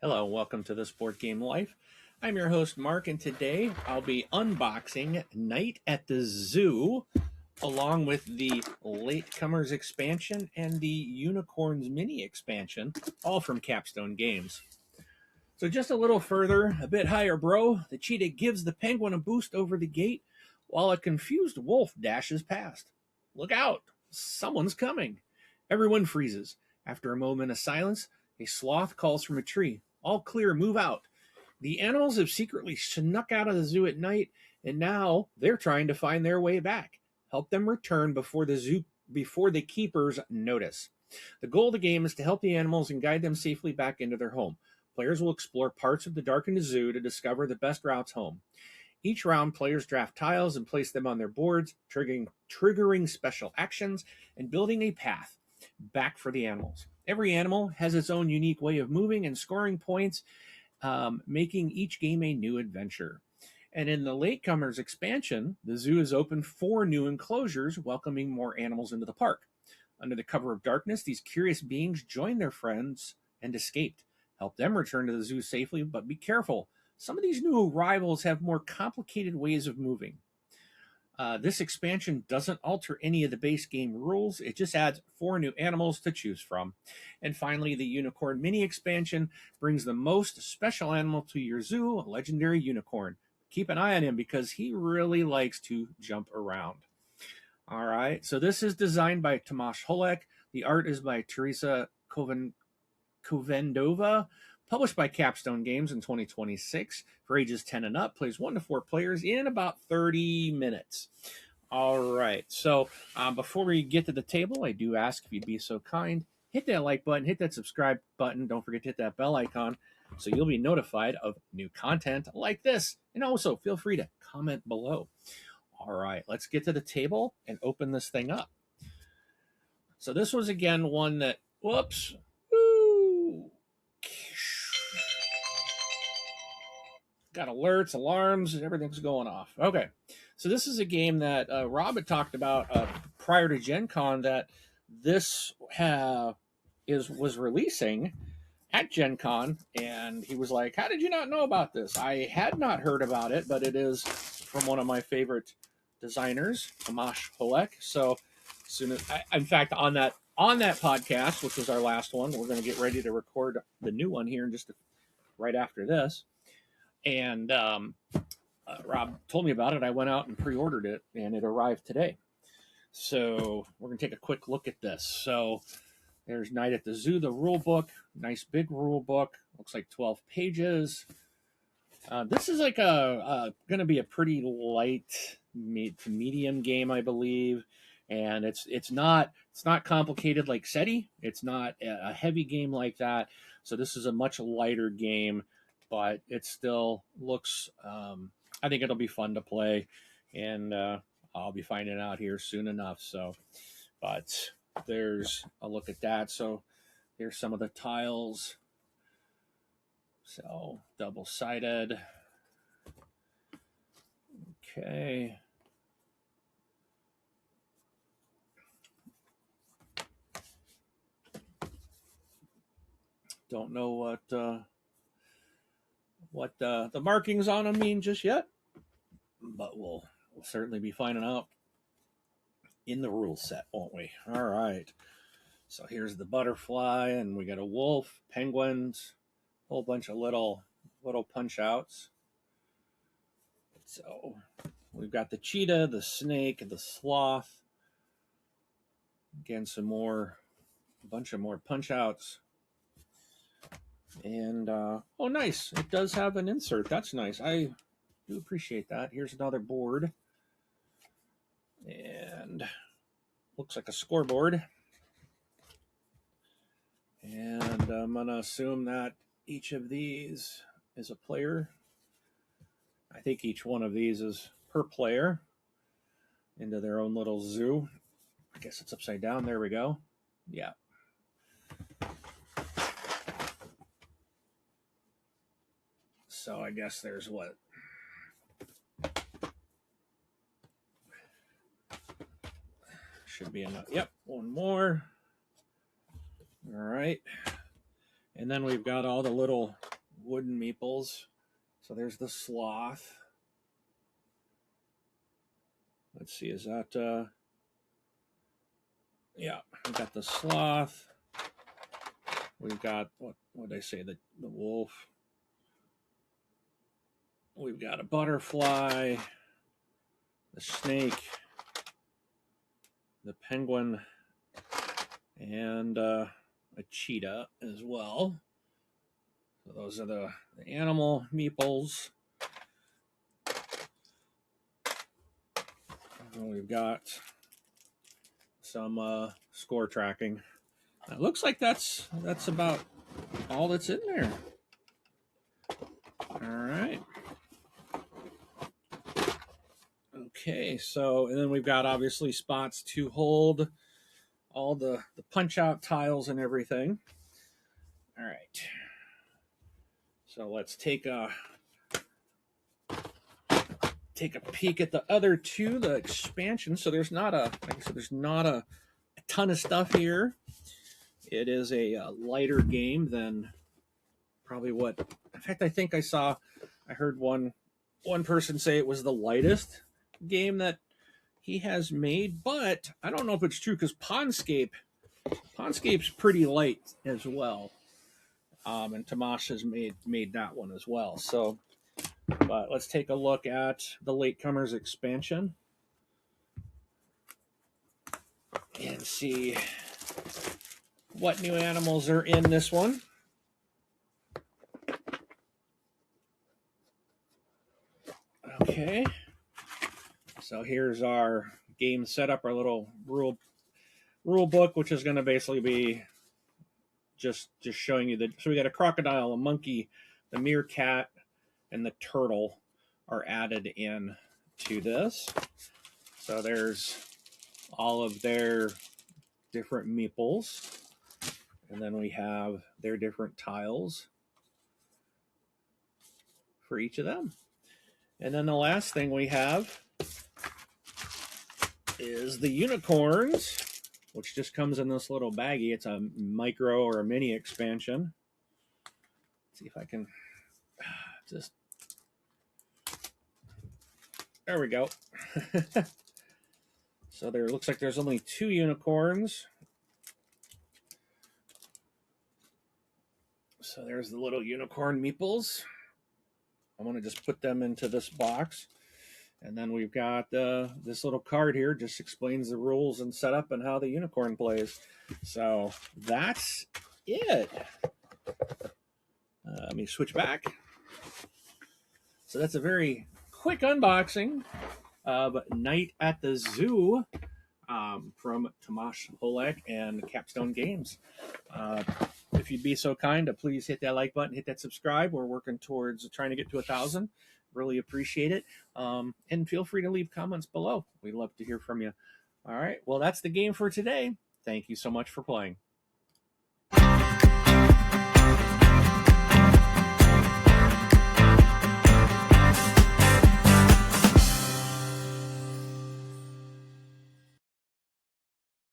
Hello, welcome to This Board Game Life. I'm your host, Mark, and today I'll be unboxing Night at the Zoo, along with the Latecomers Expansion and the Unicorns Mini Expansion, all from Capstone Games. So just a little further, a bit higher, bro, the cheetah gives the penguin a boost over the gate, while a confused wolf dashes past. Look out! Someone's coming! Everyone freezes. After a moment of silence, a sloth calls from a tree. All clear, move out. The animals have secretly snuck out of the zoo at night, and now they're trying to find their way back. Help them return before the keepers notice. The goal of the game is to help the animals and guide them safely back into their home. Players will explore parts of the darkened zoo to discover the best routes home. Each round, players draft tiles and place them on their boards, triggering special actions and building a path back for the animals. Every animal has its own unique way of moving and scoring points, making each game a new adventure. And in the Latecomers Expansion, the zoo has opened 4 new enclosures, welcoming more animals into the park. Under the cover of darkness, these curious beings joined their friends and escaped. Help them return to the zoo safely, but be careful. Some of these new arrivals have more complicated ways of moving. This expansion doesn't alter any of the base game rules. It just adds 4 new animals to choose from. And finally, the Unicorn Mini Expansion brings the most special animal to your zoo, a legendary unicorn. Keep an eye on him because he really likes to jump around. All right, so this is designed by Tomáš Holek. The art is by Teresa Kovendova. Published by Capstone Games in 2026 for ages 10 and up, plays 1 to 4 players in about 30 minutes. All right, so before we get to the table, I do ask if you'd be so kind, hit that like button, hit that subscribe button, don't forget to hit that bell icon so you'll be notified of new content like this. And also, feel free to comment below. All right, let's get to the table and open this thing up. So this was, again, one that, whoops, got alerts, alarms, everything's going off. Okay, so this is a game that Rob had talked about prior to Gen Con that this was releasing at Gen Con, and he was like, how did you not know about this? I had not heard about it, but it is from one of my favorite designers, Tomáš Holek. So soon as in fact, on that podcast, which was our last one, we're going to get ready to record the new one here in just right after this. And Rob told me about it. I went out and pre-ordered it, and it arrived today. So we're going to take a quick look at this. So there's Night at the Zoo, the rule book. Nice big rule book. Looks like 12 pages. This is like going to be a pretty light to medium game, I believe. And it's not complicated like SETI. It's not a heavy game like that. So this is a much lighter game, but it still looks, I think it'll be fun to play, and I'll be finding out here soon enough. So, but there's a look at that. So here's some of the tiles. So double-sided. Okay. Don't know what the markings on them mean just yet, but we'll certainly be finding out in the rule set, won't we? All right, so here's the butterfly, and we got a wolf, penguins, a whole bunch of little punch outs. So we've got the cheetah, the snake, the sloth. Again, a bunch of more punch outs. And oh, nice, it does have an insert. That's nice. I do appreciate that. Here's another board, and looks like a scoreboard. And I'm gonna assume that each of these is a player. I think each one of these is per player into their own little zoo. I guess it's upside down. There we go. Yeah. So I guess there's what? Should be enough. Yep, one more. All right. And then we've got all the little wooden meeples. So there's the sloth. Let's see, is that, yeah, we've got the sloth. We've got, what did I say, the wolf. We've got a butterfly, the snake, the penguin, and a cheetah as well. So those are the animal meeples. And we've got some score tracking. It looks like that's about all that's in there. All right. Okay, so, and then we've got obviously spots to hold all the punch out tiles and everything. All right. So let's take a peek at the other two, the expansion. So there's not a, like I said, there's not a ton of stuff here. It is a lighter game than probably what, in fact, I think I heard one person say it was the lightest game that he has made, but I don't know if it's true because Pondscape's pretty light as well. And Tomáš has made that one as well. So, but let's take a look at the Latecomers Expansion and see what new animals are in this one. Okay, so here's our game setup, our little rule book, which is going to basically be just showing you so we got a crocodile, a monkey, the meerkat, and the turtle are added in to this. So there's all of their different meeples, and then we have their different tiles for each of them. And then the last thing we have is the unicorns, which just comes in this little baggie. It's a micro or a mini expansion. Let's see if I can just, there we go. So there looks like there's only 2 unicorns. So there's the little unicorn meeples. I'm going to just put them into this box. And then we've got this little card here, just explains the rules and setup and how the unicorn plays. So that's it. Let me switch back. So that's a very quick unboxing of Night at the Zoo from Tomáš Holek and Capstone Games. If you'd be so kind to please hit that like button, hit that subscribe. We're working towards trying to get to 1,000. Really appreciate it. And feel free to leave comments below. We'd love to hear from you. All right. Well, that's the game for today. Thank you so much for playing.